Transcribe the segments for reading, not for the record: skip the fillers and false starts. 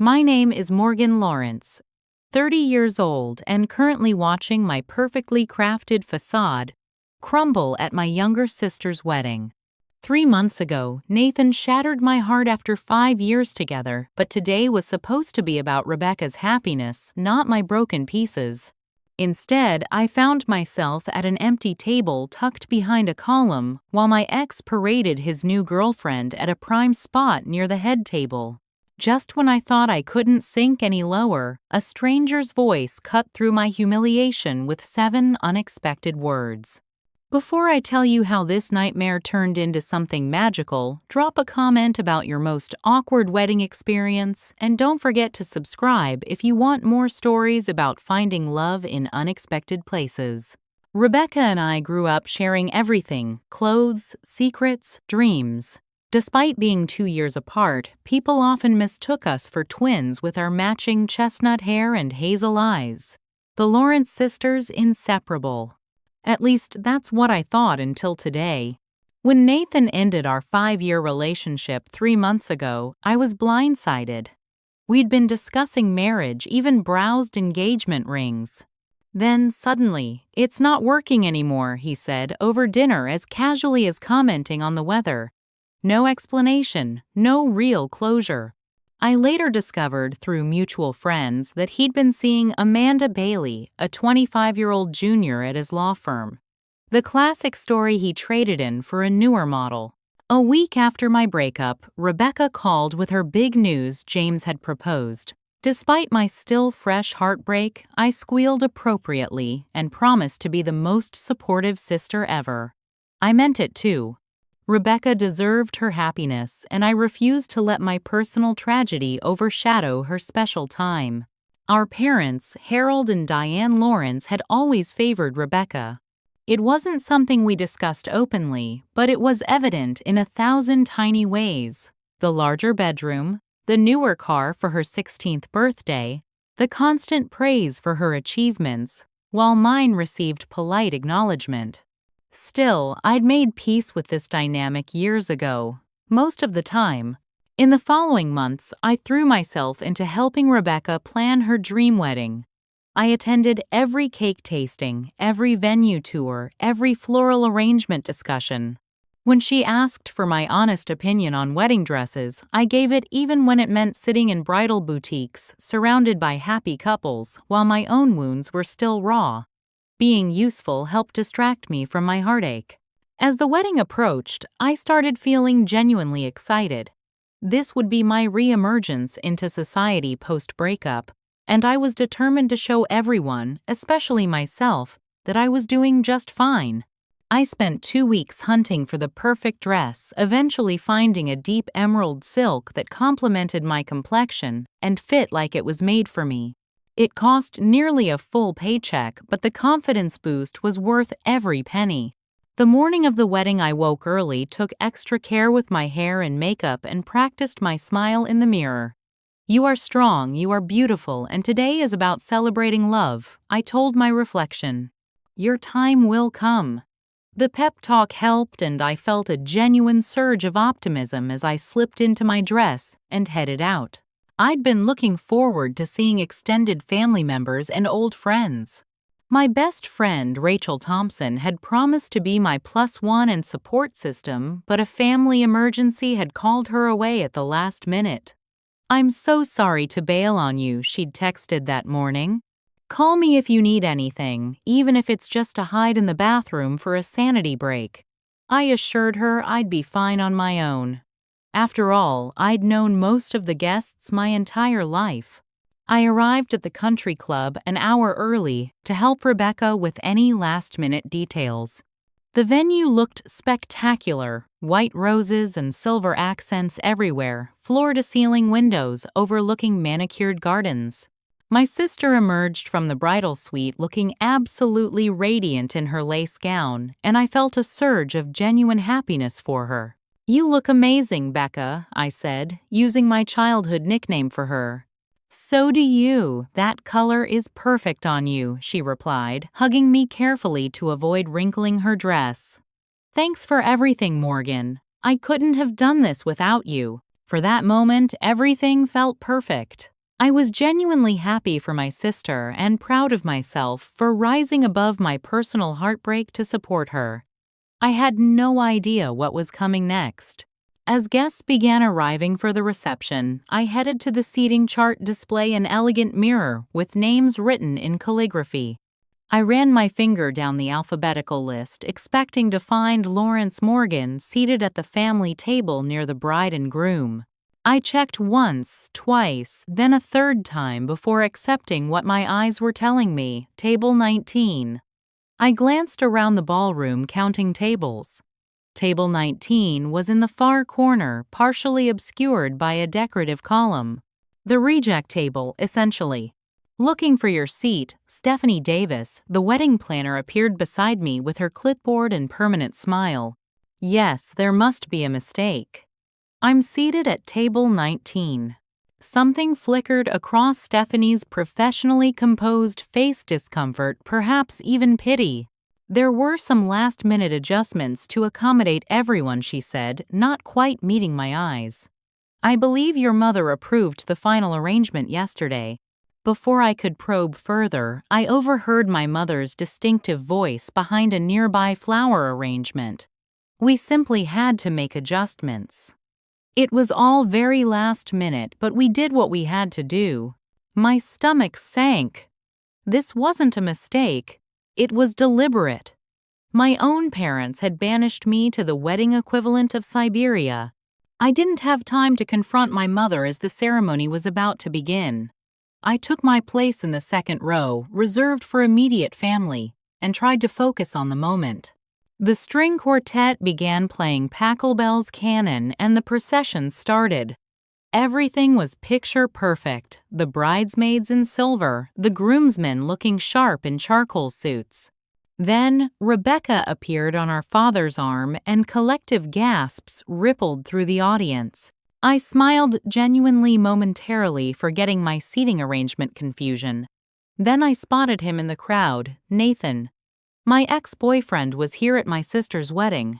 My name is Morgan Lawrence, 30 years old and currently watching my perfectly crafted facade crumble at my younger sister's wedding. 3 months ago, Nathan shattered my heart after 5 years together, but today was supposed to be about Rebecca's happiness, not my broken pieces. Instead, I found myself at an empty table tucked behind a column while my ex paraded his new girlfriend at a prime spot near the head table. Just when I thought I couldn't sink any lower, a stranger's voice cut through my humiliation with 7 unexpected words. Before I tell you how this nightmare turned into something magical, drop a comment about your most awkward wedding experience, and don't forget to subscribe if you want more stories about finding love in unexpected places. Rebecca and I grew up sharing everything: clothes, secrets, dreams. Despite being 2 years apart, people often mistook us for twins with our matching chestnut hair and hazel eyes. The Lawrence sisters, inseparable. At least that's what I thought until today. When Nathan ended our 5-year relationship 3 months ago, I was blindsided. We'd been discussing marriage, even browsed engagement rings. Then, suddenly, "It's not working anymore," he said over dinner as casually as commenting on the weather. No explanation, no real closure. I later discovered through mutual friends that he'd been seeing Amanda Bailey, a 25-year-old junior at his law firm. The classic story he traded in for a newer model. A week after my breakup, Rebecca called with her big news: James had proposed. Despite my still fresh heartbreak, I squealed appropriately and promised to be the most supportive sister ever. I meant it too. Rebecca deserved her happiness, and I refused to let my personal tragedy overshadow her special time. Our parents, Harold and Diane Lawrence, had always favored Rebecca. It wasn't something we discussed openly, but it was evident in 1,000 tiny ways. The larger bedroom, the newer car for her 16th birthday, the constant praise for her achievements, while mine received polite acknowledgement. Still, I'd made peace with this dynamic years ago, most of the time. In the following months, I threw myself into helping Rebecca plan her dream wedding. I attended every cake tasting, every venue tour, every floral arrangement discussion. When she asked for my honest opinion on wedding dresses, I gave it even when it meant sitting in bridal boutiques, surrounded by happy couples, while my own wounds were still raw. Being useful helped distract me from my heartache. As the wedding approached, I started feeling genuinely excited. This would be my re-emergence into society post-breakup, and I was determined to show everyone, especially myself, that I was doing just fine. I spent 2 weeks hunting for the perfect dress, eventually finding a deep emerald silk that complemented my complexion and fit like it was made for me. It cost nearly a full paycheck, but the confidence boost was worth every penny. The morning of the wedding, I woke early, took extra care with my hair and makeup, and practiced my smile in the mirror. "You are strong, you are beautiful, and today is about celebrating love," I told my reflection. "Your time will come." The pep talk helped, and I felt a genuine surge of optimism as I slipped into my dress and headed out. I'd been looking forward to seeing extended family members and old friends. My best friend, Rachel Thompson, had promised to be my +1 and support system, but a family emergency had called her away at the last minute. "I'm so sorry to bail on you," she'd texted that morning. "Call me if you need anything, even if it's just to hide in the bathroom for a sanity break." I assured her I'd be fine on my own. After all, I'd known most of the guests my entire life. I arrived at the country club an hour early to help Rebecca with any last-minute details. The venue looked spectacular: white roses and silver accents everywhere, floor-to-ceiling windows overlooking manicured gardens. My sister emerged from the bridal suite looking absolutely radiant in her lace gown, and I felt a surge of genuine happiness for her. "You look amazing, Becca," I said, using my childhood nickname for her. "So do you. That color is perfect on you," she replied, hugging me carefully to avoid wrinkling her dress. "Thanks for everything, Morgan. I couldn't have done this without you." For that moment, everything felt perfect. I was genuinely happy for my sister and proud of myself for rising above my personal heartbreak to support her. I had no idea what was coming next. As guests began arriving for the reception, I headed to the seating chart display an elegant mirror with names written in calligraphy. I ran my finger down the alphabetical list, expecting to find Lawrence Morgan seated at the family table near the bride and groom. I checked once, twice, then a third time before accepting what my eyes were telling me, table 19. I glanced around the ballroom counting tables. Table 19 was in the far corner, partially obscured by a decorative column. The reject table, essentially. Looking for your seat, Stephanie Davis, the wedding planner, appeared beside me with her clipboard and permanent smile. Yes, there must be a mistake. I'm seated at table 19. Something flickered across Stephanie's professionally composed face, discomfort, perhaps even pity. There were some last-minute adjustments to accommodate everyone, she said, not quite meeting my eyes. I believe your mother approved the final arrangement yesterday. Before I could probe further, I overheard my mother's distinctive voice behind a nearby flower arrangement. We simply had to make adjustments. It was all very last minute, but we did what we had to do. My stomach sank. This wasn't a mistake. It was deliberate. My own parents had banished me to the wedding equivalent of Siberia. I didn't have time to confront my mother as the ceremony was about to begin. I took my place in the second row, reserved for immediate family, and tried to focus on the moment. The string quartet began playing Pachelbel's Canon and the procession started. Everything was picture perfect, the bridesmaids in silver, the groomsmen looking sharp in charcoal suits. Then, Rebecca appeared on our father's arm and collective gasps rippled through the audience. I smiled genuinely momentarily, forgetting my seating arrangement confusion. Then I spotted him in the crowd, Nathan. My ex-boyfriend was here at my sister's wedding.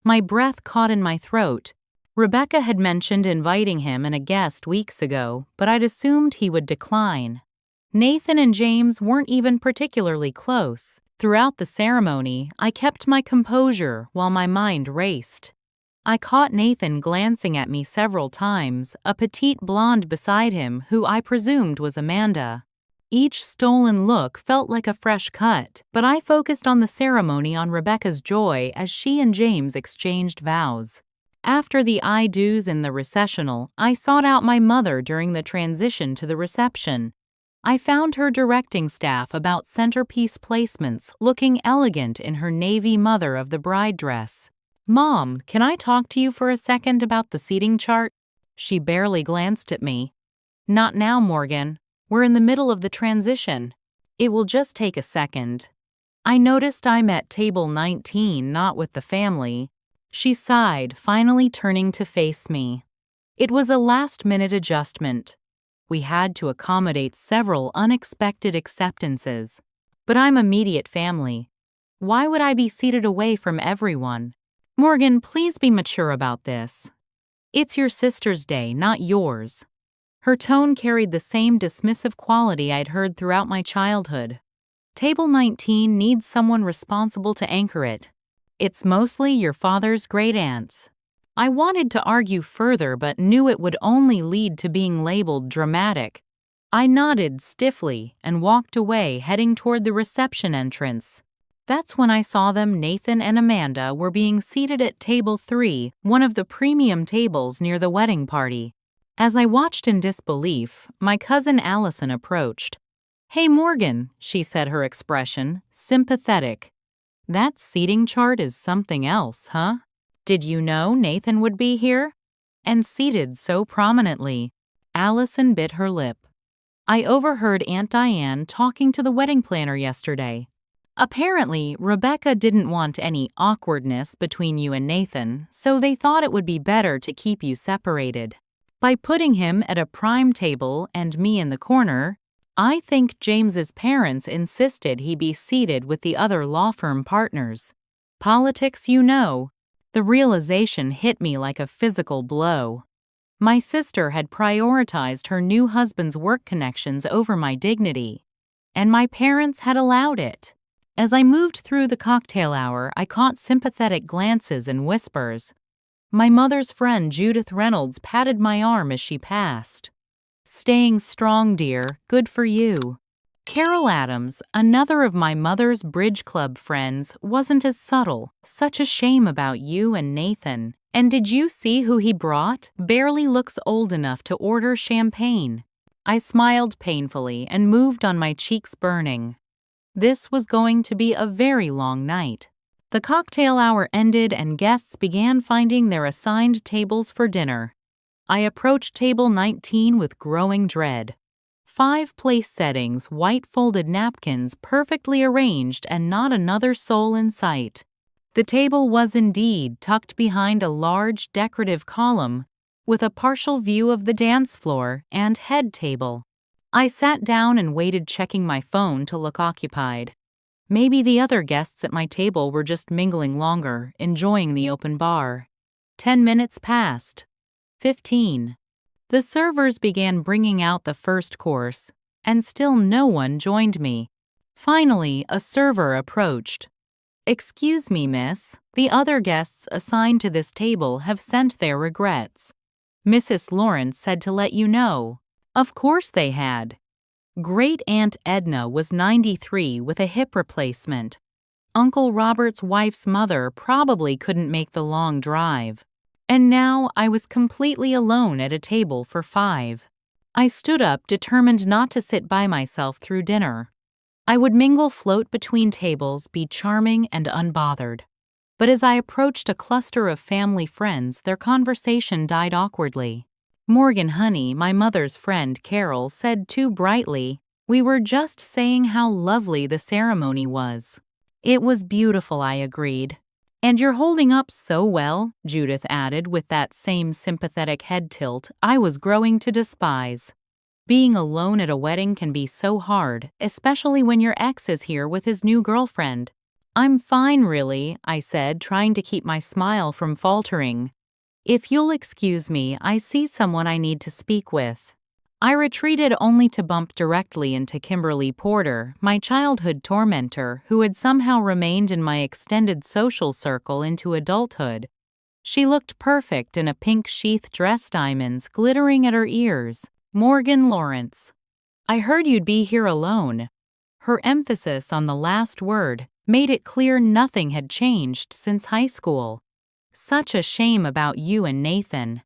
My breath caught in my throat. Rebecca had mentioned inviting him and a guest weeks ago, but I'd assumed he would decline. Nathan and James weren't even particularly close. Throughout the ceremony, I kept my composure while my mind raced. I caught Nathan glancing at me several times, a petite blonde beside him who I presumed was Amanda. Each stolen look felt like a fresh cut, but I focused on the ceremony, on Rebecca's joy as she and James exchanged vows. After the I-do's in the recessional, I sought out my mother during the transition to the reception. I found her directing staff about centerpiece placements, looking elegant in her navy mother of the bride dress. "Mom, can I talk to you for a second about the seating chart?" She barely glanced at me. "Not now, Morgan. We're in the middle of the transition. It will just take a second." I noticed I'm at table 19, not with the family. She sighed, finally turning to face me. It was a last-minute adjustment. We had to accommodate several unexpected acceptances. But I'm immediate family. Why would I be seated away from everyone? Morgan, please be mature about this. It's your sister's day, not yours. Her tone carried the same dismissive quality I'd heard throughout my childhood. Table 19 needs someone responsible to anchor it. It's mostly your father's great aunts. I wanted to argue further but knew it would only lead to being labeled dramatic. I nodded stiffly and walked away, heading toward the reception entrance. That's when I saw them. Nathan and Amanda were being seated at table 3, one of the premium tables near the wedding party. As I watched in disbelief, my cousin Allison approached. "Hey Morgan," she said, her expression sympathetic. "That seating chart is something else, huh? Did you know Nathan would be here?" And seated so prominently. Allison bit her lip. "I overheard Aunt Diane talking to the wedding planner yesterday. Apparently, Rebecca didn't want any awkwardness between you and Nathan, so they thought it would be better to keep you separated. By putting him at a prime table and me in the corner, I think James's parents insisted he be seated with the other law firm partners. Politics, you know." The realization hit me like a physical blow. My sister had prioritized her new husband's work connections over my dignity, and my parents had allowed it. As I moved through the cocktail hour, I caught sympathetic glances and whispers. My mother's friend Judith Reynolds patted my arm as she passed. "Staying strong, dear, good for you." Carol Adams, another of my mother's bridge club friends, wasn't as subtle. "Such a shame about you and Nathan. And did you see who he brought? Barely looks old enough to order champagne." I smiled painfully and moved on, my cheeks burning. This was going to be a very long night. The cocktail hour ended and guests began finding their assigned tables for dinner. I approached table 19 with growing dread. 5 place settings, white folded napkins perfectly arranged, and not another soul in sight. The table was indeed tucked behind a large decorative column, with a partial view of the dance floor and head table. I sat down and waited, checking my phone to look occupied. Maybe the other guests at my table were just mingling longer, enjoying the open bar. 10 minutes passed. 15. The servers began bringing out the first course, and still no one joined me. Finally, a server approached. "Excuse me, miss, the other guests assigned to this table have sent their regrets. Mrs. Lawrence said to let you know." Of course they had. Great Aunt Edna was 93 with a hip replacement. Uncle Robert's wife's mother probably couldn't make the long drive. And now I was completely alone at a table for 5. I stood up, determined not to sit by myself through dinner. I would mingle, float between tables, be charming and unbothered. But as I approached a cluster of family friends, their conversation died awkwardly. Morgan Honey, my mother's friend Carol, said too brightly, "We were just saying how lovely the ceremony was." "It was beautiful," I agreed. "And you're holding up so well," Judith added with that same sympathetic head tilt I was growing to despise. Being alone at a wedding can be so hard, especially when your ex is here with his new girlfriend. "I'm fine, really," I said, trying to keep my smile from faltering. "If you'll excuse me, I see someone I need to speak with." I retreated only to bump directly into Kimberly Porter, my childhood tormentor, who had somehow remained in my extended social circle into adulthood. She looked perfect in a pink sheath dress, diamonds glittering at her ears. "Morgan Lawrence. I heard you'd be here alone." Her emphasis on the last word made it clear nothing had changed since high school. "Such a shame about you and Nathan.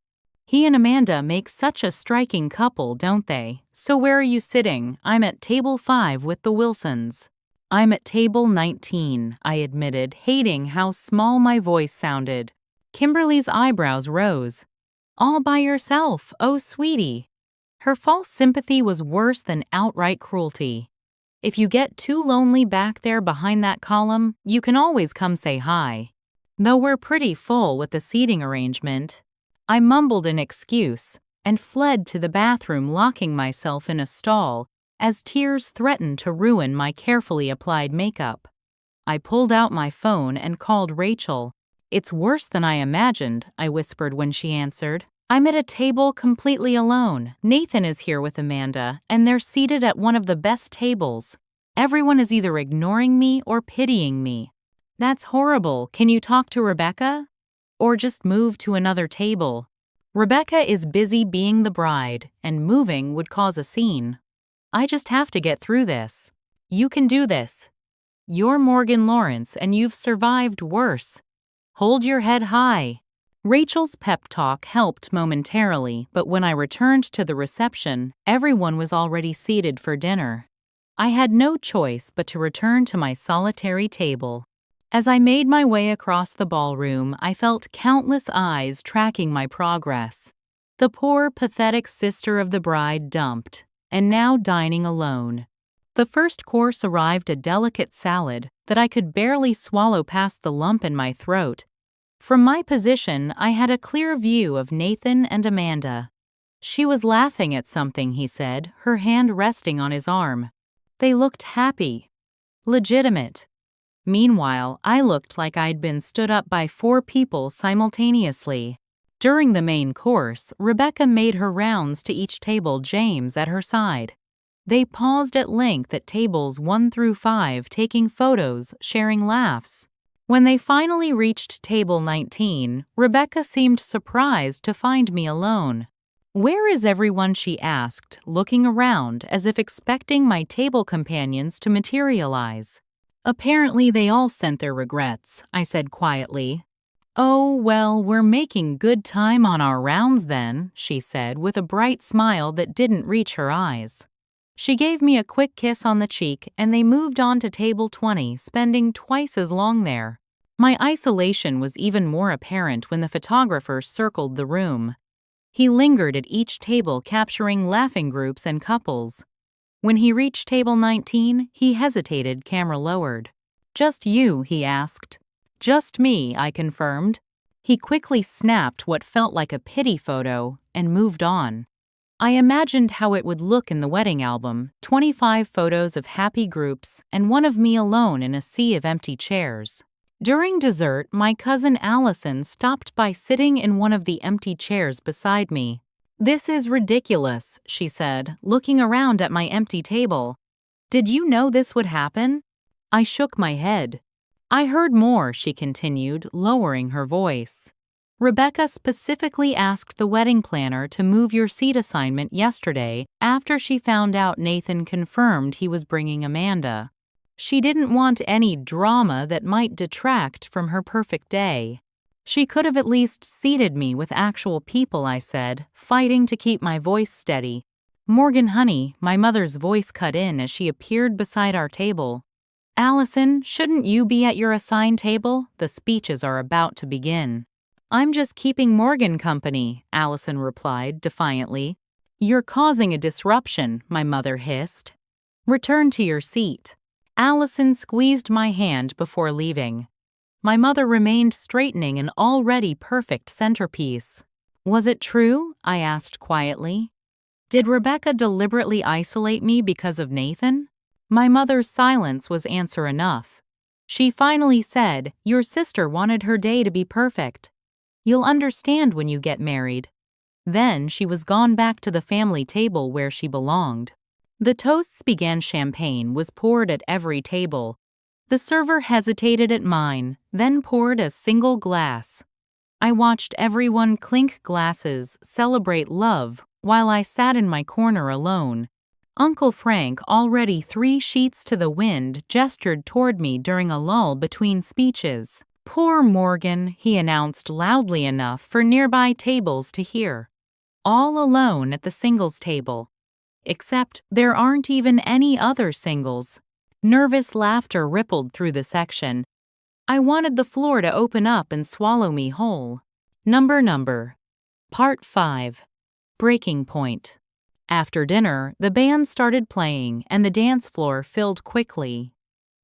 He and Amanda make such a striking couple, don't they? So where are you sitting?" "I'm at table 5 with the Wilsons." "I'm at table 19, I admitted, hating how small my voice sounded. Kimberly's eyebrows rose. "All by yourself? Oh, sweetie." Her false sympathy was worse than outright cruelty. "If you get too lonely back there behind that column, you can always come say hi. Though we're pretty full with the seating arrangement." I mumbled an excuse and fled to the bathroom, locking myself in a stall as tears threatened to ruin my carefully applied makeup. I pulled out my phone and called Rachel. "It's worse than I imagined," I whispered when she answered. "I'm at a table completely alone. Nathan is here with Amanda, and they're seated at one of the best tables. Everyone is either ignoring me or pitying me." "That's horrible. Can you talk to Rebecca? Or just move to another table?" "Rebecca is busy being the bride, and moving would cause a scene. I just have to get through this." "You can do this. You're Morgan Lawrence, and you've survived worse. Hold your head high." Rachel's pep talk helped momentarily, but when I returned to the reception, everyone was already seated for dinner. I had no choice but to return to my solitary table. As I made my way across the ballroom, I felt countless eyes tracking my progress. The poor, pathetic sister of the bride dumped, and now dining alone. The first course arrived, a delicate salad that I could barely swallow past the lump in my throat. From my position, I had a clear view of Nathan and Amanda. She was laughing at something, he said, her hand resting on his arm. They looked happy. Legitimate. Meanwhile, I looked like I'd been stood up by 4 people simultaneously. During the main course, Rebecca made her rounds to each table, James at her side. They paused at length at tables 1 through 5, taking photos, sharing laughs. When they finally reached table 19, Rebecca seemed surprised to find me alone. "Where is everyone?" she asked, looking around as if expecting my table companions to materialize. "Apparently they all sent their regrets," I said quietly. "Oh, well, we're making good time on our rounds then," she said with a bright smile that didn't reach her eyes. She gave me a quick kiss on the cheek and they moved on to table 20, spending twice as long there. My isolation was even more apparent when the photographer circled the room. He lingered at each table, capturing laughing groups and couples. When he reached table 19, he hesitated, camera lowered. "Just you?" he asked. "Just me," I confirmed. He quickly snapped what felt like a pity photo and moved on. I imagined how it would look in the wedding album: 25 photos of happy groups and one of me alone in a sea of empty chairs. During dessert, my cousin Allison stopped by, sitting in one of the empty chairs beside me. "This is ridiculous," she said, looking around at my empty table. "Did you know this would happen?" I shook my head. "I heard more," she continued, lowering her voice. "Rebecca specifically asked the wedding planner to move your seat assignment yesterday after she found out Nathan confirmed he was bringing Amanda. She didn't want any drama that might detract from her perfect day." "She could have at least seated me with actual people," I said, fighting to keep my voice steady. "Morgan, honey," my mother's voice cut in as she appeared beside our table. "Allison, shouldn't you be at your assigned table? The speeches are about to begin." "I'm just keeping Morgan company," Allison replied defiantly. "You're causing a disruption," my mother hissed. "Return to your seat." Allison squeezed my hand before leaving. My mother remained straightening an already perfect centerpiece. "Was it true?" I asked quietly. "Did Rebecca deliberately isolate me because of Nathan?" My mother's silence was answer enough. She finally said, "Your sister wanted her day to be perfect. You'll understand when you get married." Then she was gone back to the family table where she belonged. The toasts began. Champagne was poured at every table. The server hesitated at mine, then poured a single glass. I watched everyone clink glasses, celebrate love, while I sat in my corner alone. Uncle Frank, already 3 sheets to the wind, gestured toward me during a lull between speeches. "Poor Morgan," he announced loudly enough for nearby tables to hear. "All alone at the singles table. Except there aren't even any other singles." Nervous laughter rippled through the section. I wanted the floor to open up and swallow me whole. Number. Part 5. Breaking Point. After dinner, the band started playing and the dance floor filled quickly.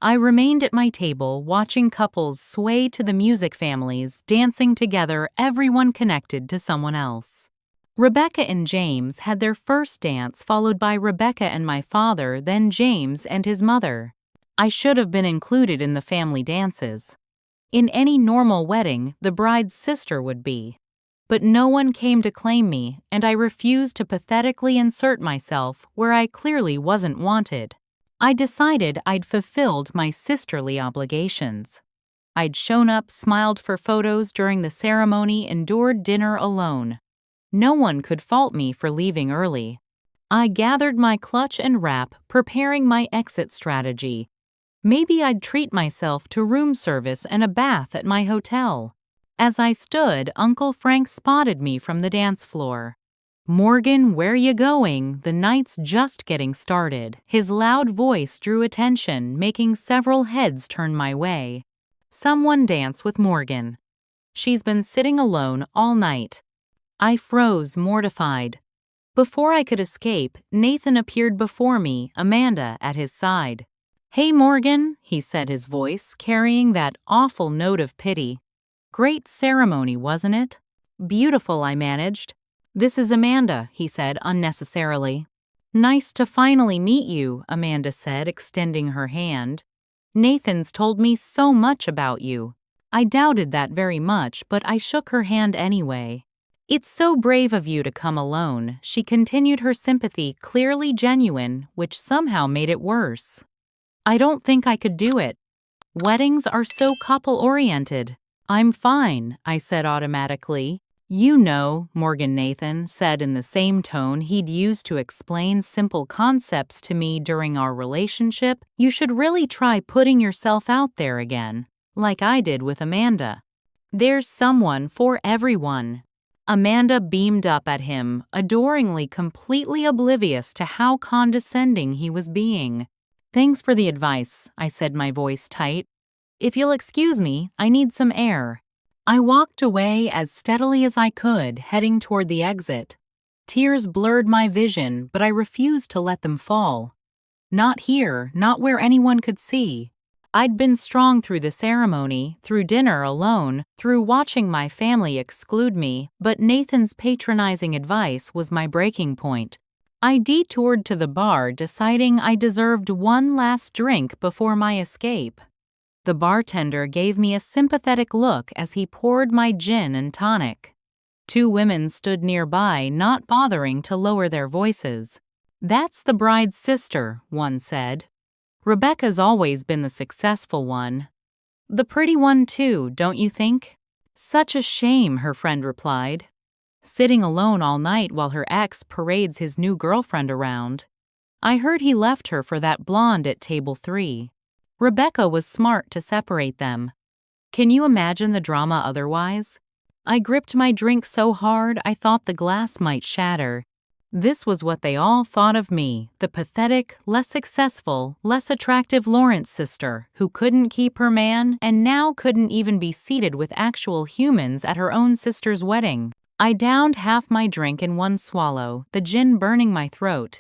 I remained at my table watching couples sway to the music, families dancing together, everyone connected to someone else. Rebecca and James had their first dance, followed by Rebecca and my father, then James and his mother. I should have been included in the family dances. In any normal wedding, the bride's sister would be. But no one came to claim me, and I refused to pathetically insert myself where I clearly wasn't wanted. I decided I'd fulfilled my sisterly obligations. I'd shown up, smiled for photos during the ceremony, endured dinner alone. No one could fault me for leaving early. I gathered my clutch and wrap, preparing my exit strategy. Maybe I'd treat myself to room service and a bath at my hotel. As I stood, Uncle Frank spotted me from the dance floor. "Morgan, where you going? The night's just getting started." His loud voice drew attention, making several heads turn my way. "Someone dance with Morgan. She's been sitting alone all night." I froze, mortified. Before I could escape, Nathan appeared before me, Amanda at his side. "Hey, Morgan," he said, his voice carrying that awful note of pity. "Great ceremony, wasn't it?" "Beautiful," I managed. "This is Amanda," he said unnecessarily. "Nice to finally meet you," Amanda said, extending her hand. "Nathan's told me so much about you." I doubted that very much, but I shook her hand anyway. "It's so brave of you to come alone," she continued, her sympathy clearly genuine, which somehow made it worse. "I don't think I could do it. Weddings are so couple-oriented." "I'm fine," I said automatically. "You know," Morgan Nathan said in the same tone he'd used to explain simple concepts to me during our relationship, "you should really try putting yourself out there again, like I did with Amanda. There's someone for everyone." Amanda beamed up at him, adoringly, completely oblivious to how condescending he was being. "Thanks for the advice," I said, my voice tight. "If you'll excuse me, I need some air." I walked away as steadily as I could, heading toward the exit. Tears blurred my vision, but I refused to let them fall. Not here, not where anyone could see. I'd been strong through the ceremony, through dinner alone, through watching my family exclude me, but Nathan's patronizing advice was my breaking point. I detoured to the bar, deciding I deserved one last drink before my escape. The bartender gave me a sympathetic look as he poured my gin and tonic. Two women stood nearby, not bothering to lower their voices. "That's the bride's sister," one said. "Rebecca's always been the successful one." "The pretty one too, don't you think?" "Such a shame," her friend replied. "Sitting alone all night while her ex parades his new girlfriend around. I heard he left her for that blonde at table 3. Rebecca was smart to separate them. Can you imagine the drama otherwise?" I gripped my drink so hard I thought the glass might shatter. This was what they all thought of me, the pathetic, less successful, less attractive Lawrence sister who couldn't keep her man and now couldn't even be seated with actual humans at her own sister's wedding. I downed half my drink in one swallow, the gin burning my throat.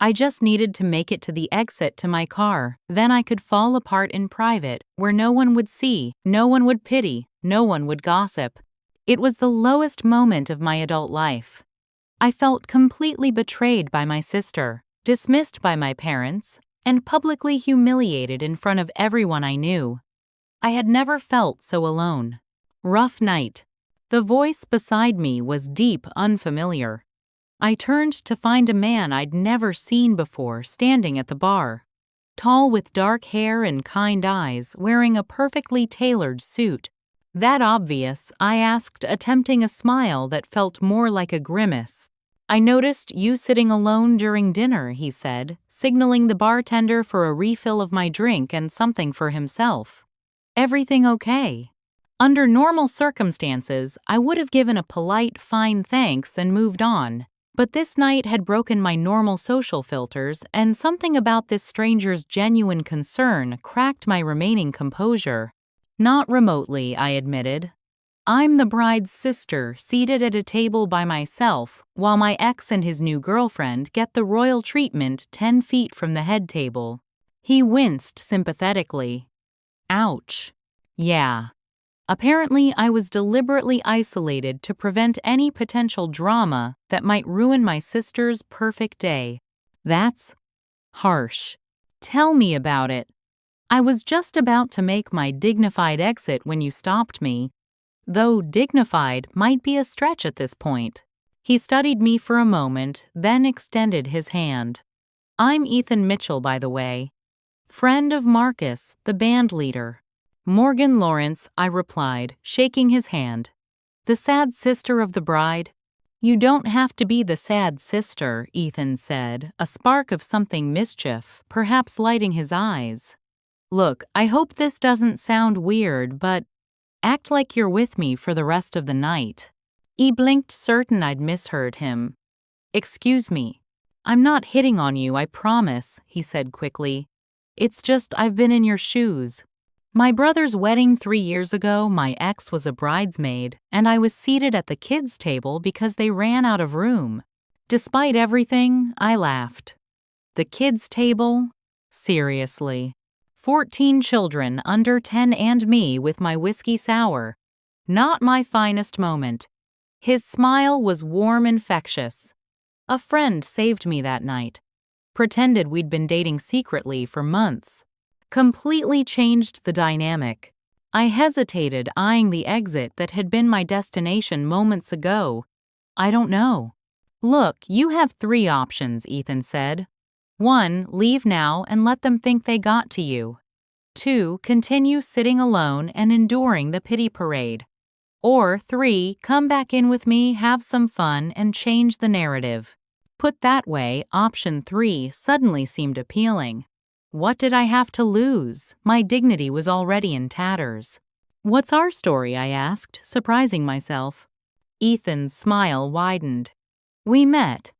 I just needed to make it to the exit to my car, then I could fall apart in private, where no one would see, no one would pity, no one would gossip. It was the lowest moment of my adult life. I felt completely betrayed by my sister, dismissed by my parents, and publicly humiliated in front of everyone I knew. I had never felt so alone. Rough night. The voice beside me was deep, unfamiliar. I turned to find a man I'd never seen before standing at the bar. Tall, with dark hair and kind eyes, wearing a perfectly tailored suit. "That obvious?" I asked, attempting a smile that felt more like a grimace. "I noticed you sitting alone during dinner," he said, signaling the bartender for a refill of my drink and something for himself. "Everything okay?" Under normal circumstances, I would have given a polite, fine thanks and moved on. But this night had broken my normal social filters, and something about this stranger's genuine concern cracked my remaining composure. "Not remotely," I admitted. "I'm the bride's sister, seated at a table by myself, while my ex and his new girlfriend get the royal treatment 10 feet from the head table." He winced sympathetically. "Ouch." "Yeah." Apparently, I was deliberately isolated to prevent any potential drama that might ruin my sister's perfect day. That's harsh. "Tell me about it." "I was just about to make my dignified exit when you stopped me. Though dignified might be a stretch at this point." He studied me for a moment, then extended his hand. "I'm Ethan Mitchell, by the way. Friend of Marcus, the band leader." "Morgan Lawrence," I replied, shaking his hand. "The sad sister of the bride?" "You don't have to be the sad sister," Ethan said, a spark of something mischief, perhaps lighting his eyes. "Look, I hope this doesn't sound weird, but act like you're with me for the rest of the night." He blinked, certain I'd misheard him. "Excuse me. I'm not hitting on you, I promise," he said quickly. "It's just I've been in your shoes. My brother's wedding 3 years ago, my ex was a bridesmaid, and I was seated at the kids' table because they ran out of room. Despite everything, I laughed. The kids' table? Seriously. 14 children under 10 and me with my whiskey sour. Not my finest moment. His smile was warm, infectious. A friend saved me that night. Pretended we'd been dating secretly for months. Completely changed the dynamic. I hesitated, eyeing the exit that had been my destination moments ago, I don't know. Look, you have 3 options, Ethan said. 1. Leave now and let them think they got to you. 2. Continue sitting alone and enduring the pity parade. Or 3. Come back in with me, have some fun, and change the narrative. Put that way, option 3 suddenly seemed appealing. What did I have to lose? My dignity was already in tatters. What's our story? I asked, surprising myself. Ethan's smile widened. We met.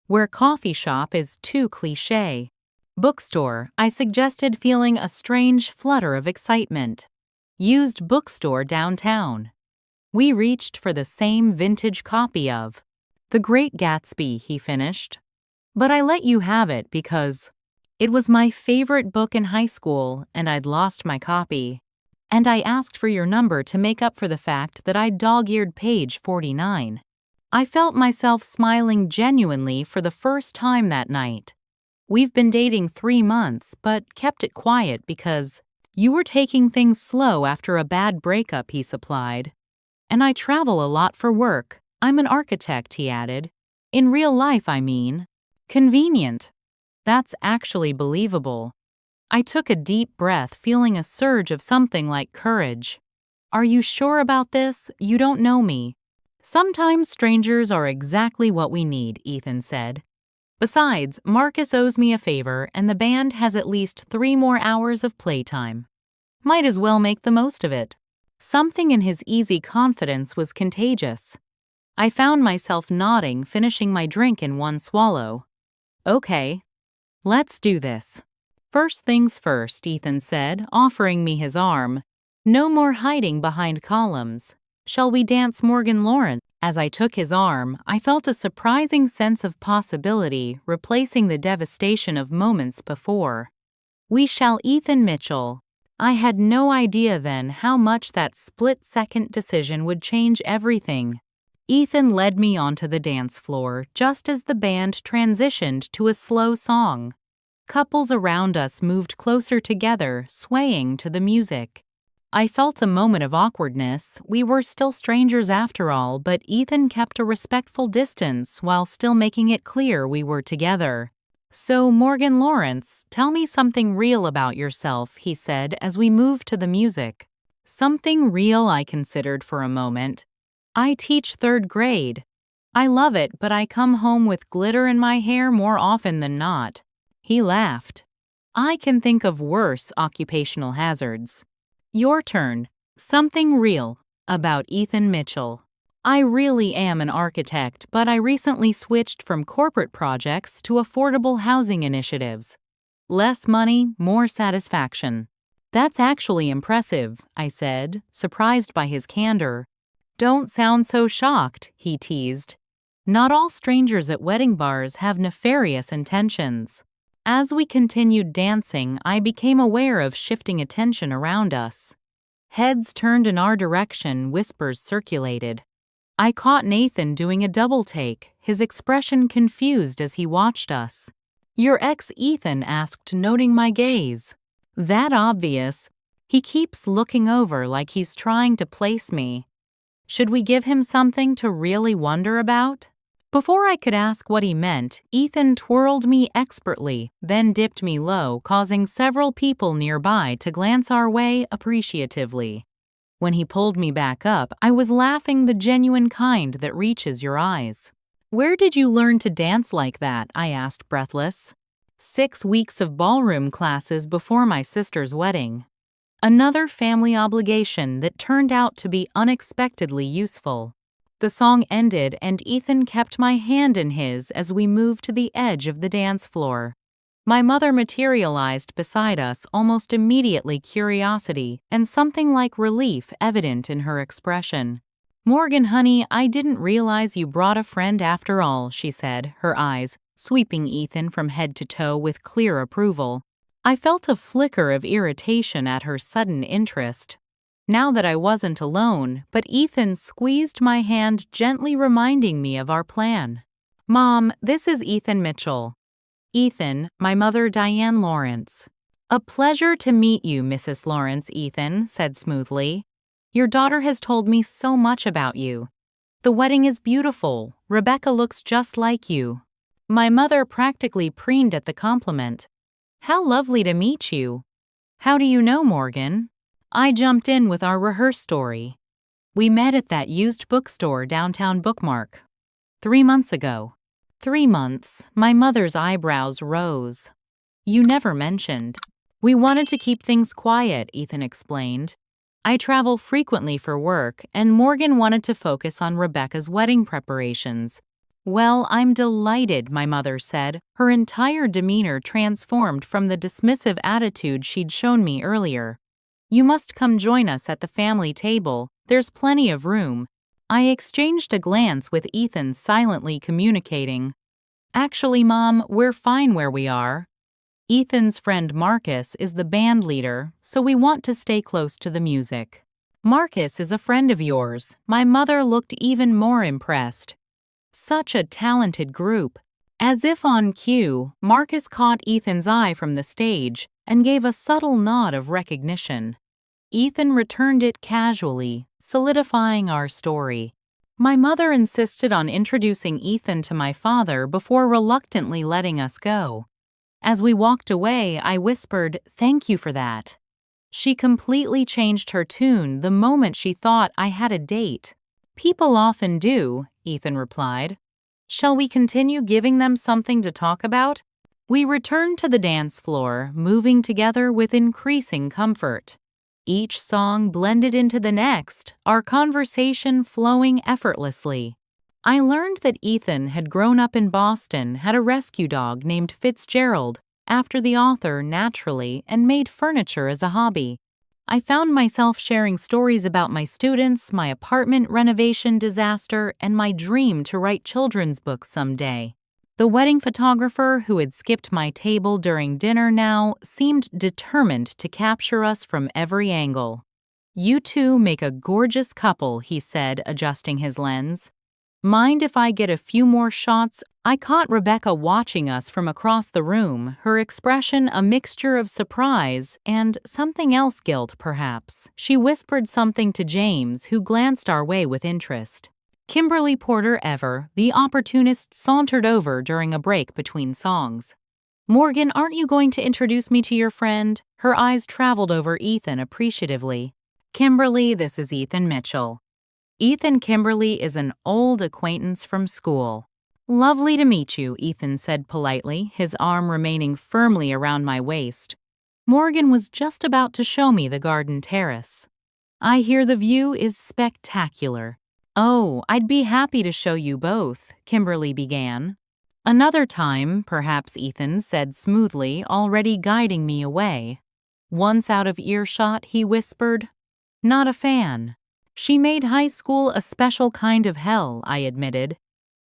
Where coffee shop is too cliché. Bookstore, I suggested, feeling a strange flutter of excitement. Used bookstore downtown. We reached for the same vintage copy of The Great Gatsby, he finished. But I let you have it because it was my favorite book in high school and I'd lost my copy. And I asked for your number to make up for the fact that I'd dog-eared page 49. I felt myself smiling genuinely for the first time that night. We've been dating 3 months, but kept it quiet because you were taking things slow after a bad breakup, he supplied. And I travel a lot for work. I'm an architect, he added. In real life, I mean. Convenient. That's actually believable. I took a deep breath, feeling a surge of something like courage. Are you sure about this? You don't know me. Sometimes strangers are exactly what we need, Ethan said. Besides, Marcus owes me a favor and the band has at least 3 more hours of playtime. Might as well make the most of it. Something in his easy confidence was contagious. I found myself nodding, finishing my drink in one swallow. Okay. Let's do this. First things first, Ethan said, offering me his arm. No more hiding behind columns. Shall we dance Morgan Lawrence? As I took his arm, I felt a surprising sense of possibility, replacing the devastation of moments before. We shall, Ethan Mitchell. I had no idea then how much that split-second decision would change everything. Ethan led me onto the dance floor just as the band transitioned to a slow song. Couples around us moved closer together, swaying to the music. I felt a moment of awkwardness. We were still strangers after all, but Ethan kept a respectful distance while still making it clear we were together. So, Morgan Lawrence, tell me something real about yourself, he said as we moved to the music. Something real, I considered for a moment. I teach 3rd grade. I love it, but I come home with glitter in my hair more often than not. He laughed. I can think of worse occupational hazards. Your turn. Something real about Ethan Mitchell. I really am an architect, but I recently switched from corporate projects to affordable housing initiatives. Less money, more satisfaction. That's actually impressive, I said, surprised by his candor. Don't sound so shocked, he teased. Not all strangers at wedding bars have nefarious intentions. As we continued dancing, I became aware of shifting attention around us. Heads turned in our direction, whispers circulated. I caught Nathan doing a double take, his expression confused as he watched us. Your ex, Ethan asked, noting my gaze. That obvious. He keeps looking over like he's trying to place me. Should we give him something to really wonder about? Before I could ask what he meant, Ethan twirled me expertly, then dipped me low, causing several people nearby to glance our way appreciatively. When he pulled me back up, I was laughing, the genuine kind that reaches your eyes. Where did you learn to dance like that? I asked, breathless. 6 weeks of ballroom classes before my sister's wedding. Another family obligation that turned out to be unexpectedly useful. The song ended and Ethan kept my hand in his as we moved to the edge of the dance floor. My mother materialized beside us, almost immediately, curiosity and something like relief evident in her expression. Morgan, honey, I didn't realize you brought a friend after all, she said, her eyes sweeping Ethan from head to toe with clear approval. I felt a flicker of irritation at her sudden interest. Now that I wasn't alone, but Ethan squeezed my hand, gently reminding me of our plan. Mom, this is Ethan Mitchell. Ethan, my mother Diane Lawrence. A pleasure to meet you, Mrs. Lawrence, Ethan said smoothly. Your daughter has told me so much about you. The wedding is beautiful. Rebecca looks just like you. My mother practically preened at the compliment. How lovely to meet you. How do you know, Morgan? I jumped in with our rehearse story. We met at that used bookstore downtown Bookmark. 3 months ago. 3 months, my mother's eyebrows rose. You never mentioned. We wanted to keep things quiet, Ethan explained. I travel frequently for work, and Morgan wanted to focus on Rebecca's wedding preparations. Well, I'm delighted, my mother said, her entire demeanor transformed from the dismissive attitude she'd shown me earlier. You must come join us at the family table. There's plenty of room. I exchanged a glance with Ethan, silently communicating. Actually, Mom, we're fine where we are. Ethan's friend Marcus is the band leader, so we want to stay close to the music. Marcus is a friend of yours. My mother looked even more impressed. Such a talented group. As if on cue, Marcus caught Ethan's eye from the stage and gave a subtle nod of recognition. Ethan returned it casually, solidifying our story. My mother insisted on introducing Ethan to my father before reluctantly letting us go. As we walked away, I whispered, "Thank you for that." She completely changed her tune the moment she thought I had a date. People often do, Ethan replied. Shall we continue giving them something to talk about? We returned to the dance floor, moving together with increasing comfort. Each song blended into the next, our conversation flowing effortlessly. I learned that Ethan had grown up in Boston, had a rescue dog named Fitzgerald, after the author naturally, and made furniture as a hobby. I found myself sharing stories about my students, my apartment renovation disaster, and my dream to write children's books someday. The wedding photographer who had skipped my table during dinner now seemed determined to capture us from every angle. You two make a gorgeous couple, he said, adjusting his lens. Mind if I get a few more shots? I caught Rebecca watching us from across the room, her expression a mixture of surprise and something else, guilt perhaps. She whispered something to James, who glanced our way with interest. Kimberly Porter Ever, the opportunist, sauntered over during a break between songs. Morgan, aren't you going to introduce me to your friend? Her eyes traveled over Ethan appreciatively. Kimberly, this is Ethan Mitchell. Ethan Kimberly is an old acquaintance from school. Lovely to meet you, Ethan said politely, his arm remaining firmly around my waist. Morgan was just about to show me the garden terrace. I hear the view is spectacular. Oh, I'd be happy to show you both, Kimberly began. Another time, perhaps, Ethan said smoothly, already guiding me away. Once out of earshot, he whispered, Not a fan. She made high school a special kind of hell, I admitted.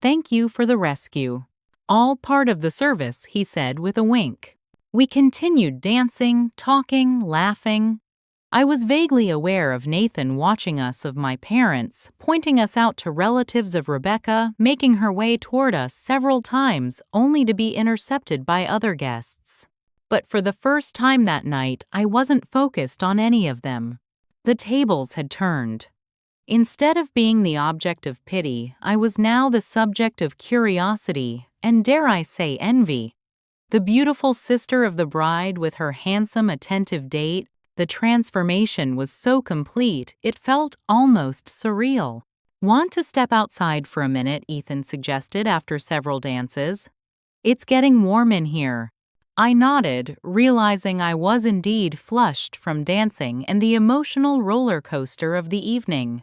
Thank you for the rescue. All part of the service, he said with a wink. We continued dancing, talking, laughing. I was vaguely aware of Nathan watching us, of my parents, pointing us out to relatives of Rebecca, making her way toward us several times only to be intercepted by other guests. But for the first time that night, I wasn't focused on any of them. The tables had turned. Instead of being the object of pity, I was now the subject of curiosity and, dare I say, envy. The beautiful sister of the bride with her handsome, attentive date, the transformation was so complete it felt almost surreal. Want to step outside for a minute, Ethan suggested after several dances. It's getting warm in here. I nodded, realizing I was indeed flushed from dancing and the emotional roller coaster of the evening.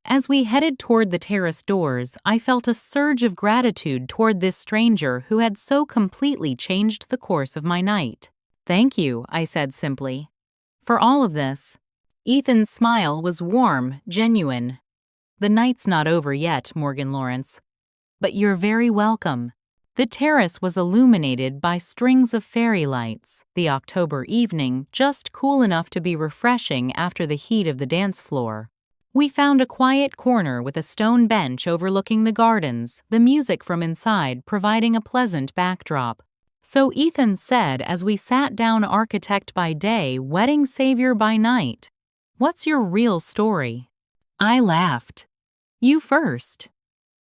As we headed toward the terrace doors, I felt a surge of gratitude toward this stranger who had so completely changed the course of my night. Thank you, I said simply. For all of this. Ethan's smile was warm, genuine. The night's not over yet, Morgan Lawrence. But you're very welcome. The terrace was illuminated by strings of fairy lights, the October evening just cool enough to be refreshing after the heat of the dance floor. We found a quiet corner with a stone bench overlooking the gardens, the music from inside providing a pleasant backdrop. So Ethan said as we sat down, architect by day, wedding savior by night. What's your real story? I laughed. You first.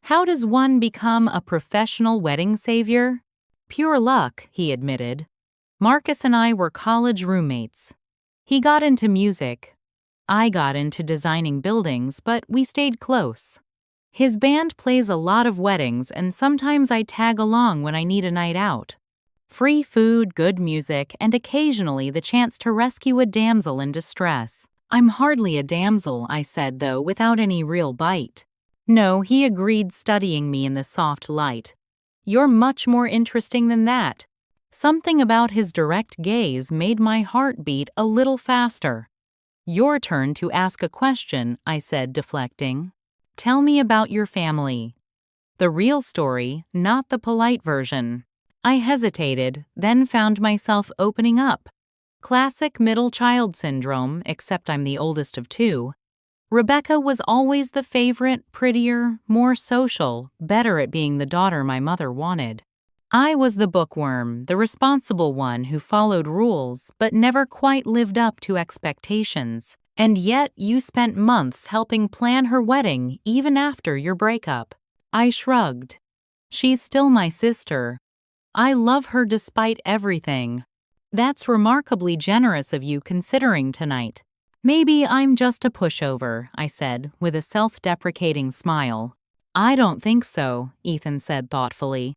How does one become a professional wedding savior? Pure luck, he admitted. Marcus and I were college roommates. He got into music. I got into designing buildings, but we stayed close. His band plays a lot of weddings, and sometimes I tag along when I need a night out. Free food, good music, and occasionally the chance to rescue a damsel in distress. I'm hardly a damsel, I said, though, without any real bite. No, he agreed, studying me in the soft light. You're much more interesting than that. Something about his direct gaze made my heart beat a little faster. Your turn to ask a question, I said, deflecting. Tell me about your family. The real story, not the polite version. I hesitated, then found myself opening up. Classic middle child syndrome, except I'm the oldest of two. Rebecca was always the favorite, prettier, more social, better at being the daughter my mother wanted. I was the bookworm, the responsible one who followed rules but never quite lived up to expectations. And yet you spent months helping plan her wedding even after your breakup. I shrugged. She's still my sister. I love her despite everything. That's remarkably generous of you considering tonight. Maybe I'm just a pushover, I said, with a self-deprecating smile. I don't think so, Ethan said thoughtfully.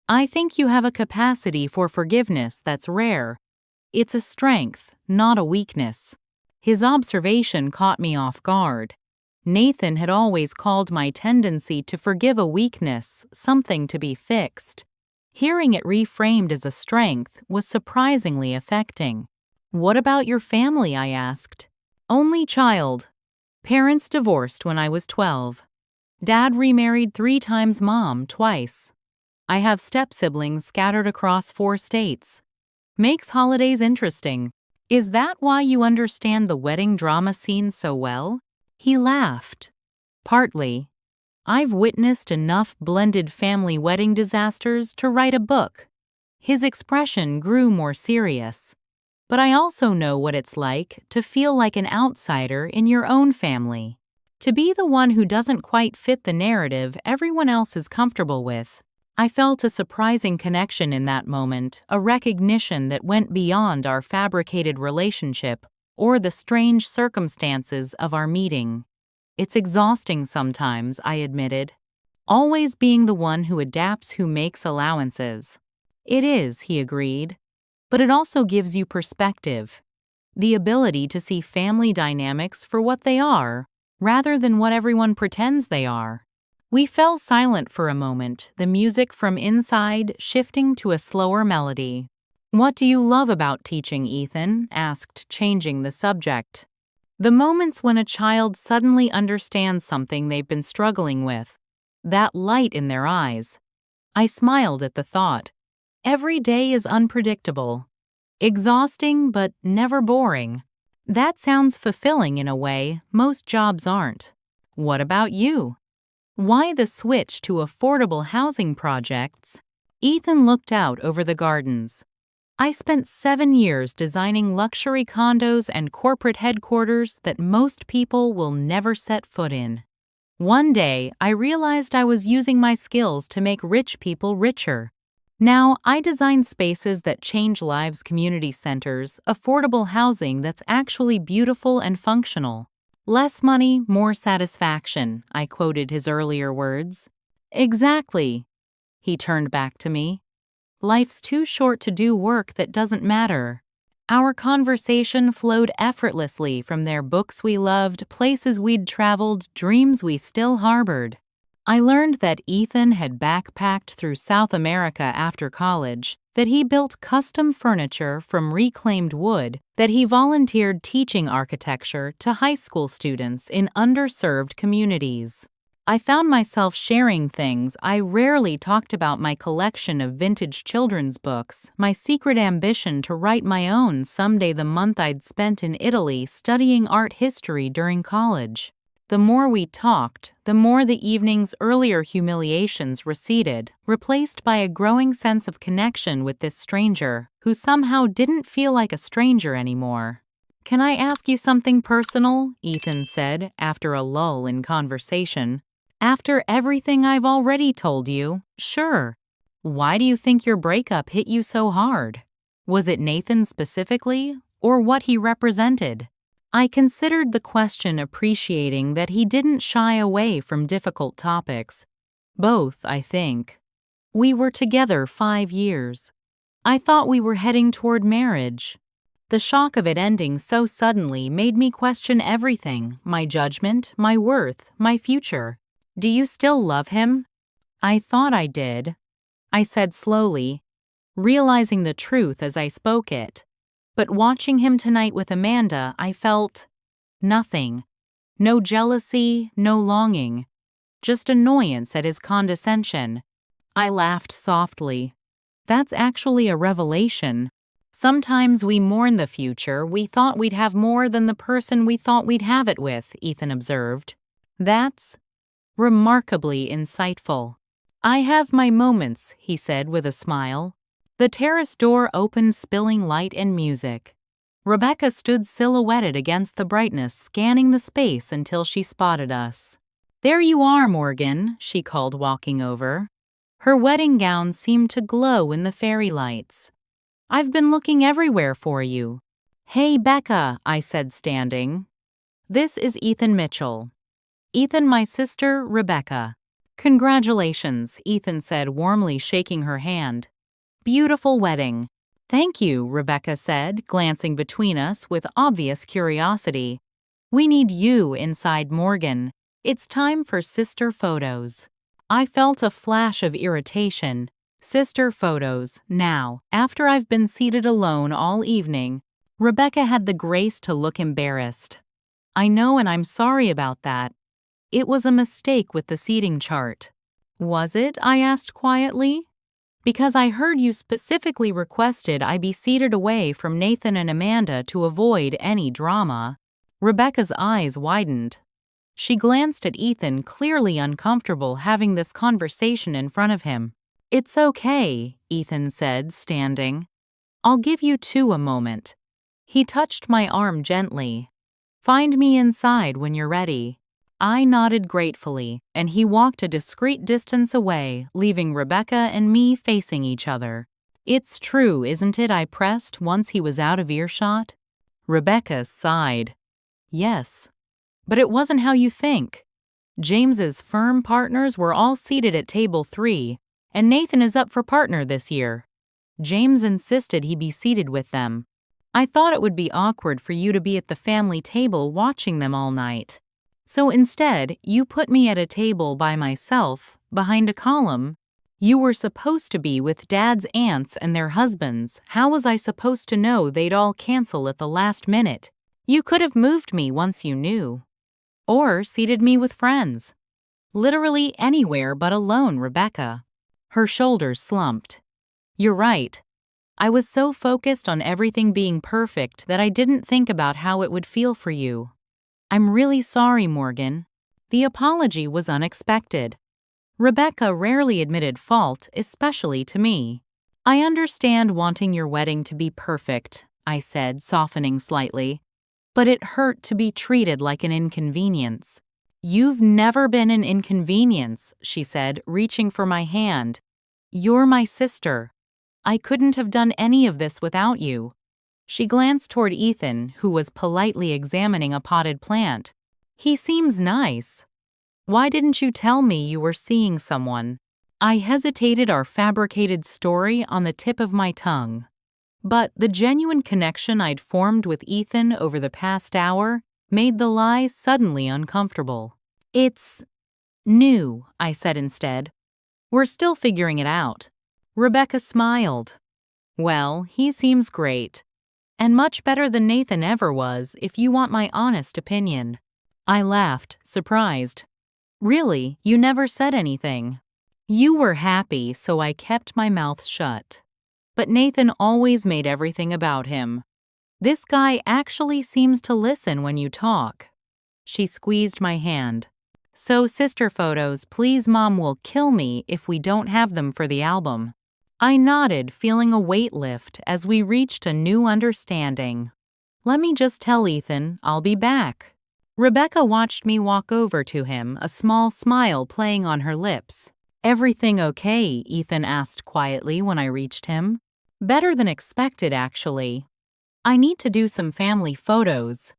I think you have a capacity for forgiveness that's rare. It's a strength, not a weakness. His observation caught me off guard. Nathan had always called my tendency to forgive a weakness something to be fixed. Hearing it reframed as a strength was surprisingly affecting. What about your family? I asked. Only child. Parents divorced when I was 12. Dad remarried 3 times, Mom twice. I have step-siblings scattered across 4 states. Makes holidays interesting. Is that why you understand the wedding drama scene so well? He laughed. Partly. I've witnessed enough blended family wedding disasters to write a book. His expression grew more serious. But I also know what it's like to feel like an outsider in your own family. To be the one who doesn't quite fit the narrative everyone else is comfortable with. I felt a surprising connection in that moment, a recognition that went beyond our fabricated relationship or the strange circumstances of our meeting. It's exhausting sometimes, I admitted. Always being the one who adapts, who makes allowances. It is, he agreed. But it also gives you perspective. The ability to see family dynamics for what they are, rather than what everyone pretends they are. We fell silent for a moment, the music from inside shifting to a slower melody. What do you love about teaching, Ethan? Asked, changing the subject. The moments when a child suddenly understands something they've been struggling with. That light in their eyes. I smiled at the thought. Every day is unpredictable. Exhausting, but never boring. That sounds fulfilling in a way most jobs aren't. What about you? Why the switch to affordable housing projects? Ethan looked out over the gardens. I spent 7 years designing luxury condos and corporate headquarters that most people will never set foot in. One day, I realized I was using my skills to make rich people richer. Now, I design spaces that change lives, community centers, affordable housing that's actually beautiful and functional. Less money, more satisfaction, I quoted his earlier words. Exactly. He turned back to me. Life's too short to do work that doesn't matter. Our conversation flowed effortlessly from there, books we loved, places we'd traveled, dreams we still harbored. I learned that Ethan had backpacked through South America after college, that he built custom furniture from reclaimed wood, that he volunteered teaching architecture to high school students in underserved communities. I found myself sharing things I rarely talked about: my collection of vintage children's books, my secret ambition to write my own someday, the month I'd spent in Italy studying art history during college. The more we talked, the more the evening's earlier humiliations receded, replaced by a growing sense of connection with this stranger, who somehow didn't feel like a stranger anymore. Can I ask you something personal? Ethan said, after a lull in conversation. After everything I've already told you, sure. Why do you think your breakup hit you so hard? Was it Nathan specifically, or what he represented? I considered the question, appreciating that he didn't shy away from difficult topics. Both, I think. We were together 5 years. I thought we were heading toward marriage. The shock of it ending so suddenly made me question everything: my judgment, my worth, my future. Do you still love him? I thought I did, I said slowly, realizing the truth as I spoke it. But watching him tonight with Amanda, I felt nothing. No jealousy, no longing. Just annoyance at his condescension. I laughed softly. That's actually a revelation. Sometimes we mourn the future we thought we'd have more than the person we thought we'd have it with, Ethan observed. That's remarkably insightful. I have my moments, he said with a smile. The terrace door opened, spilling light and music. Rebecca stood silhouetted against the brightness, scanning the space until she spotted us. There you are, Morgan, she called, walking over. Her wedding gown seemed to glow in the fairy lights. I've been looking everywhere for you. Hey, Becca, I said, standing. This is Ethan Mitchell. Ethan, my sister, Rebecca. Congratulations, Ethan said, warmly shaking her hand. Beautiful wedding. Thank you, Rebecca said, glancing between us with obvious curiosity. We need you inside, Morgan. It's time for sister photos. I felt a flash of irritation. Sister photos, now, after I've been seated alone all evening. Rebecca had the grace to look embarrassed. I know, and I'm sorry about that. It was a mistake with the seating chart. Was it? I asked quietly. Because I heard you specifically requested I be seated away from Nathan and Amanda to avoid any drama. Rebecca's eyes widened. She glanced at Ethan, clearly uncomfortable having this conversation in front of him. It's okay, Ethan said, standing. I'll give you two a moment. He touched my arm gently. Find me inside when you're ready. I nodded gratefully, and he walked a discreet distance away, leaving Rebecca and me facing each other. It's true, isn't it? I pressed once he was out of earshot. Rebecca sighed. Yes. But it wasn't how you think. James's firm partners were all seated at table 3, and Nathan is up for partner this year. James insisted he be seated with them. I thought it would be awkward for you to be at the family table watching them all night. So instead, you put me at a table by myself, behind a column. You were supposed to be with Dad's aunts and their husbands. How was I supposed to know they'd all cancel at the last minute? You could have moved me once you knew. Or seated me with friends. Literally anywhere but alone, Rebecca. Her shoulders slumped. You're right. I was so focused on everything being perfect that I didn't think about how it would feel for you. I'm really sorry, Morgan. The apology was unexpected. Rebecca rarely admitted fault, especially to me. I understand wanting your wedding to be perfect, I said, softening slightly. But it hurt to be treated like an inconvenience. You've never been an inconvenience, she said, reaching for my hand. You're my sister. I couldn't have done any of this without you. She glanced toward Ethan, who was politely examining a potted plant. He seems nice. Why didn't you tell me you were seeing someone? I hesitated, our fabricated story on the tip of my tongue. But the genuine connection I'd formed with Ethan over the past hour made the lie suddenly uncomfortable. It's new, I said instead. We're still figuring it out. Rebecca smiled. Well, he seems great. And much better than Nathan ever was, if you want my honest opinion. I laughed, surprised. Really, you never said anything. You were happy, so I kept my mouth shut. But Nathan always made everything about him. This guy actually seems to listen when you talk. She squeezed my hand. So sister photos, please, Mom will kill me if we don't have them for the album. I nodded, feeling a weight lift as we reached a new understanding. Let me just tell Ethan I'll be back. Rebecca watched me walk over to him, a small smile playing on her lips. "Everything okay?" Ethan asked quietly when I reached him. "Better than expected, actually. I need to do some family photos.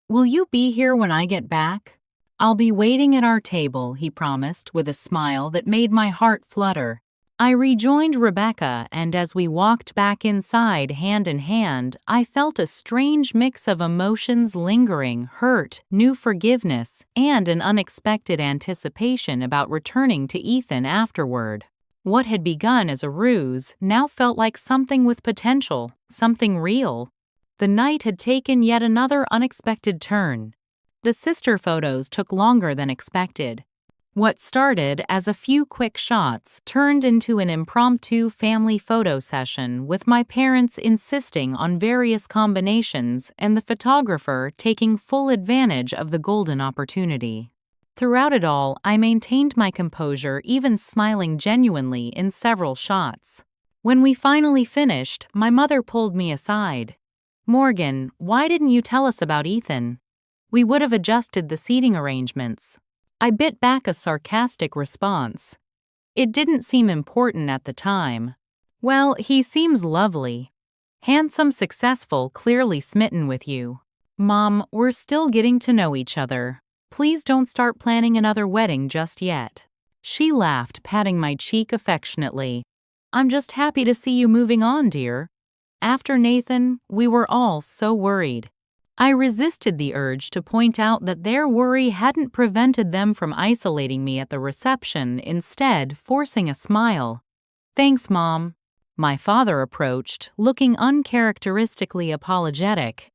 Will you be here when I get back?" "I'll be waiting at our table," he promised with a smile that made my heart flutter. I rejoined Rebecca, and as we walked back inside hand in hand, I felt a strange mix of emotions lingering: hurt, new forgiveness, and an unexpected anticipation about returning to Ethan afterward. What had begun as a ruse now felt like something with potential, something real. The night had taken yet another unexpected turn. The sister photos took longer than expected. What started as a few quick shots turned into an impromptu family photo session, with my parents insisting on various combinations and the photographer taking full advantage of the golden opportunity. Throughout it all, I maintained my composure, even smiling genuinely in several shots. When we finally finished, my mother pulled me aside. "Morgan, why didn't you tell us about Ethan? We would have adjusted the seating arrangements." I bit back a sarcastic response. "It didn't seem important at the time." "Well, he seems lovely. Handsome, successful, clearly smitten with you." "Mom, we're still getting to know each other. Please don't start planning another wedding just yet." She laughed, patting my cheek affectionately. "I'm just happy to see you moving on, dear." After Nathan, we were all so worried. I resisted the urge to point out that their worry hadn't prevented them from isolating me at the reception, instead forcing a smile. "Thanks, Mom." My father approached, looking uncharacteristically apologetic.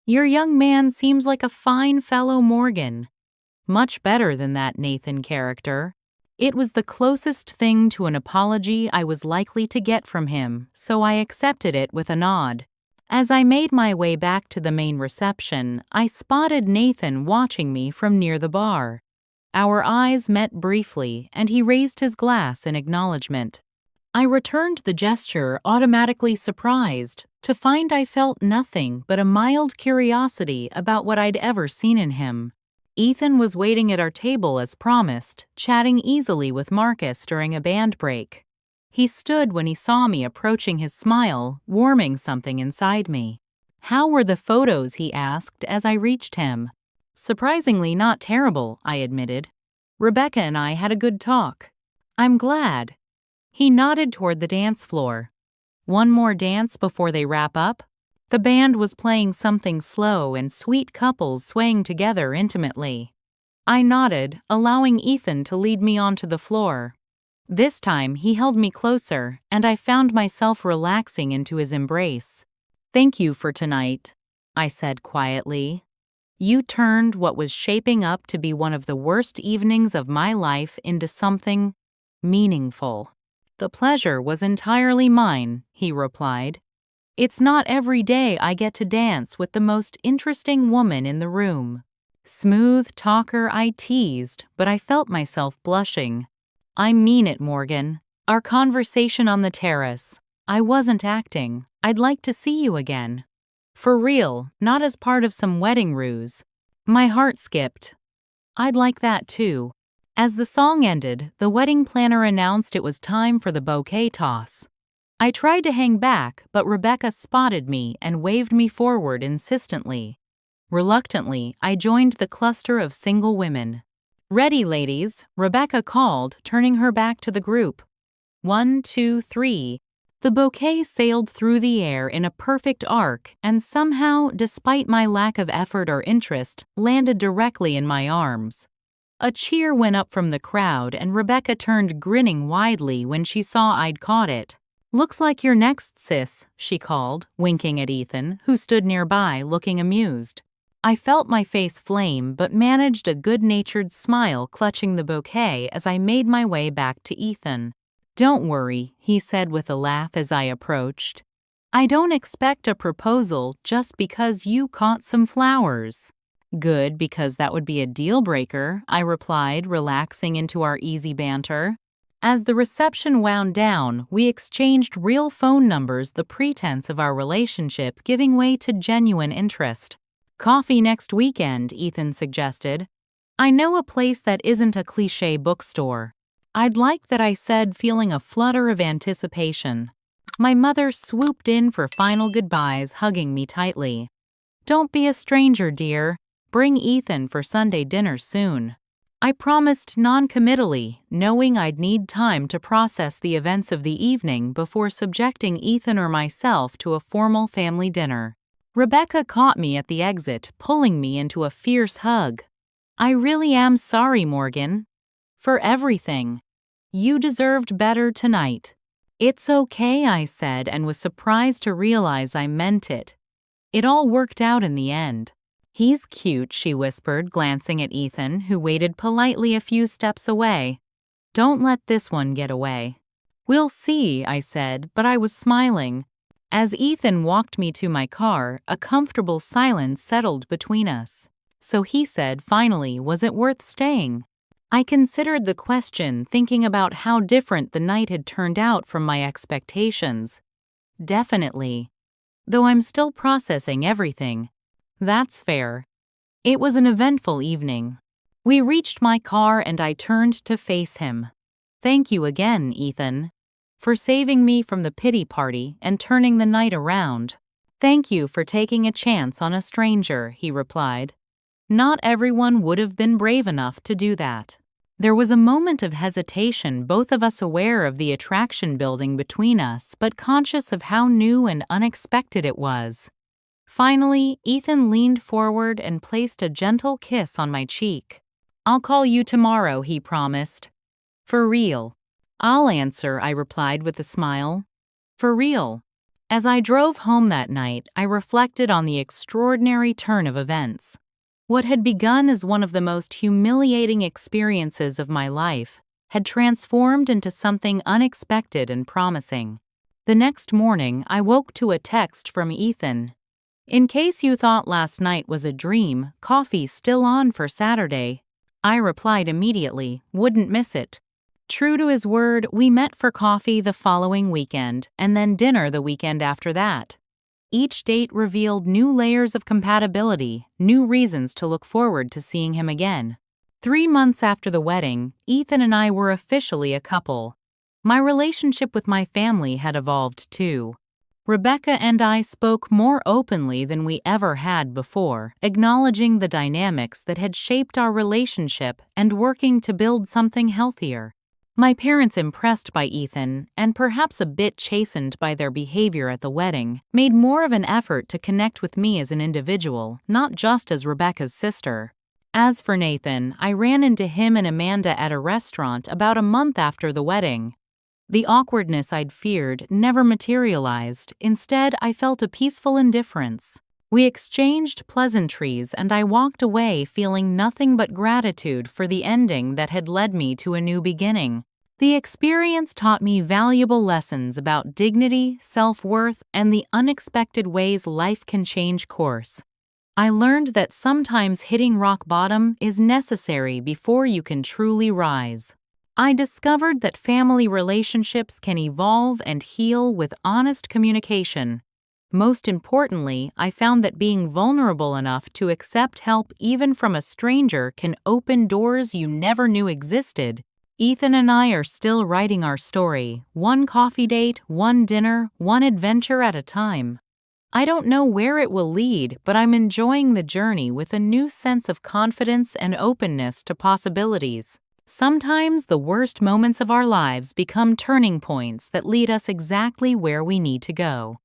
"Your young man seems like a fine fellow, Morgan." Much better than that Nathan character. It was the closest thing to an apology I was likely to get from him, so I accepted it with a nod. As I made my way back to the main reception, I spotted Nathan watching me from near the bar. Our eyes met briefly, and he raised his glass in acknowledgement. I returned the gesture, automatically surprised to find I felt nothing but a mild curiosity about what I'd ever seen in him. Ethan was waiting at our table as promised, chatting easily with Marcus during a band break. He stood when he saw me approaching, his smile warming something inside me. "How were the photos?" he asked as I reached him. "Surprisingly not terrible," I admitted. "Rebecca and I had a good talk." "I'm glad." He nodded toward the dance floor. "One more dance before they wrap up?" The band was playing something slow and sweet couples swaying together intimately. I nodded, allowing Ethan to lead me onto the floor. This time he held me closer, and I found myself relaxing into his embrace. "Thank you for tonight," I said quietly. "You turned what was shaping up to be one of the worst evenings of my life into something meaningful." "The pleasure was entirely mine," he replied. "It's not every day I get to dance with the most interesting woman in the room." Smooth talker, I teased, but I felt myself blushing. "I mean it, Morgan. Our conversation on the terrace. I wasn't acting. I'd like to see you again. For real, not as part of some wedding ruse." My heart skipped. "I'd like that too." As the song ended, the wedding planner announced it was time for the bouquet toss. I tried to hang back, but Rebecca spotted me and waved me forward insistently. Reluctantly, I joined the cluster of single women. "Ready, ladies," Rebecca called, turning her back to the group. 1, 2, 3. The bouquet sailed through the air in a perfect arc and somehow, despite my lack of effort or interest, landed directly in my arms. A cheer went up from the crowd, and Rebecca turned grinning widely when she saw I'd caught it. "Looks like you're next, sis," she called, winking at Ethan, who stood nearby looking amused. I felt my face flame but managed a good-natured smile, clutching the bouquet as I made my way back to Ethan. "Don't worry," he said with a laugh as I approached. "I don't expect a proposal just because you caught some flowers." "Good, because that would be a deal-breaker," I replied, relaxing into our easy banter. As the reception wound down, we exchanged real phone numbers, the pretense of our relationship giving way to genuine interest. Coffee next weekend, Ethan suggested. I know a place that isn't a cliché bookstore. I'd like that, I said, feeling a flutter of anticipation. My mother swooped in for final goodbyes, hugging me tightly. Don't be a stranger, dear. Bring Ethan for Sunday dinner soon. I promised non-committally, knowing I'd need time to process the events of the evening before subjecting Ethan or myself to a formal family dinner. Rebecca caught me at the exit, pulling me into a fierce hug. I really am sorry, Morgan. For everything. You deserved better tonight. It's okay, I said, and was surprised to realize I meant it. It all worked out in the end. He's cute, she whispered, glancing at Ethan, who waited politely a few steps away. Don't let this one get away. We'll see, I said, but I was smiling. As Ethan walked me to my car, a comfortable silence settled between us. So he said, finally, was it worth staying? I considered the question, thinking about how different the night had turned out from my expectations. Definitely. Though I'm still processing everything. That's fair. It was an eventful evening. We reached my car and I turned to face him. Thank you again, Ethan, for saving me from the pity party and turning the night around. Thank you for taking a chance on a stranger, he replied. Not everyone would have been brave enough to do that. There was a moment of hesitation, both of us aware of the attraction building between us, but conscious of how new and unexpected it was. Finally, Ethan leaned forward and placed a gentle kiss on my cheek. I'll call you tomorrow, he promised. For real. I'll answer, I replied with a smile. For real. As I drove home that night, I reflected on the extraordinary turn of events. What had begun as one of the most humiliating experiences of my life had transformed into something unexpected and promising. The next morning, I woke to a text from Ethan. In case you thought last night was a dream, coffee still on for Saturday. I replied immediately, wouldn't miss it. True to his word, we met for coffee the following weekend, and then dinner the weekend after that. Each date revealed new layers of compatibility, new reasons to look forward to seeing him again. 3 months after the wedding, Ethan and I were officially a couple. My relationship with my family had evolved too. Rebecca and I spoke more openly than we ever had before, acknowledging the dynamics that had shaped our relationship and working to build something healthier. My parents, impressed by Ethan, and perhaps a bit chastened by their behavior at the wedding, made more of an effort to connect with me as an individual, not just as Rebecca's sister. As for Nathan, I ran into him and Amanda at a restaurant about a month after the wedding. The awkwardness I'd feared never materialized. Instead, I felt a peaceful indifference. We exchanged pleasantries and I walked away feeling nothing but gratitude for the ending that had led me to a new beginning. The experience taught me valuable lessons about dignity, self-worth, and the unexpected ways life can change course. I learned that sometimes hitting rock bottom is necessary before you can truly rise. I discovered that family relationships can evolve and heal with honest communication. Most importantly, I found that being vulnerable enough to accept help even from a stranger can open doors you never knew existed. Ethan and I are still writing our story, one coffee date, one dinner, one adventure at a time. I don't know where it will lead, but I'm enjoying the journey with a new sense of confidence and openness to possibilities. Sometimes the worst moments of our lives become turning points that lead us exactly where we need to go.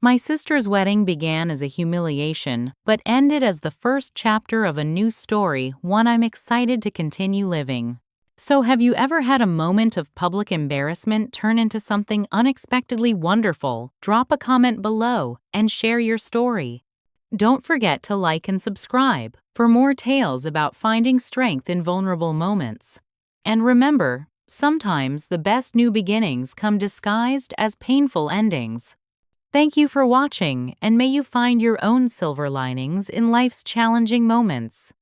My sister's wedding began as a humiliation, but ended as the first chapter of a new story, one I'm excited to continue living. So have you ever had a moment of public embarrassment turn into something unexpectedly wonderful? Drop a comment below and share your story. Don't forget to like and subscribe for more tales about finding strength in vulnerable moments. And remember, sometimes the best new beginnings come disguised as painful endings. Thank you for watching, and may you find your own silver linings in life's challenging moments.